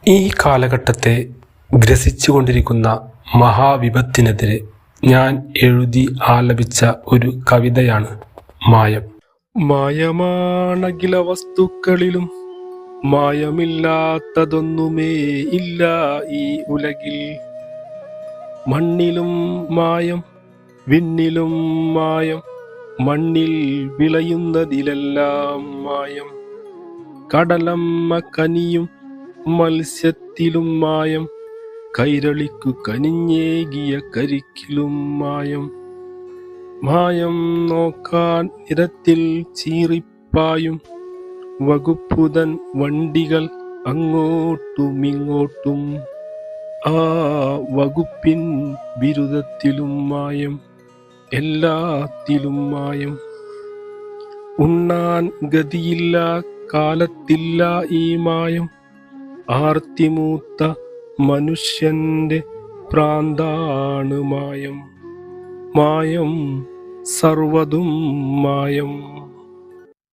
ഈ കാലഘട്ടത്തെ ഗ്രസിച്ചുകൊണ്ടിരിക്കുന്ന മഹാവിപത്തിനെതിരെ ഞാൻ എഴുതി ആലപിച്ച ഒരു കവിതയാണ് മായം. മായമാണഖില വസ്തുക്കളിലും മായമില്ലാത്തതൊന്നുമേ ഇല്ല ഈ ഉലകിൽ. മണ്ണിലും മായം, വിണ്ണിലും മായം, മണ്ണിൽ വിളയുന്നതിലെല്ലാം മായം. കടലമ്മ കനിയും മത്സ്യത്തിലും മായം, കൈരളിക്കു കനിഞ്ഞേകിയ കരിക്കിലും മായം. മായം നോക്കാൻ നിരത്തിൽ ചീറിപ്പായും വകുപ്പുതൻ വണ്ടികൾ അങ്ങോട്ടുമിങ്ങോട്ടും. ആ വകുപ്പിൻ ബിരുദത്തിലും മായം, എല്ലാത്തിലും മായം. ഉണ്ണാൻ ഗതിയില്ല കാലത്തില്ല ഈ മായം. ആർത്തിമൂത്ത മനുഷ്യന്റെ പ്രാന്താണ് മായം. മായം സർവ്വതും മായം.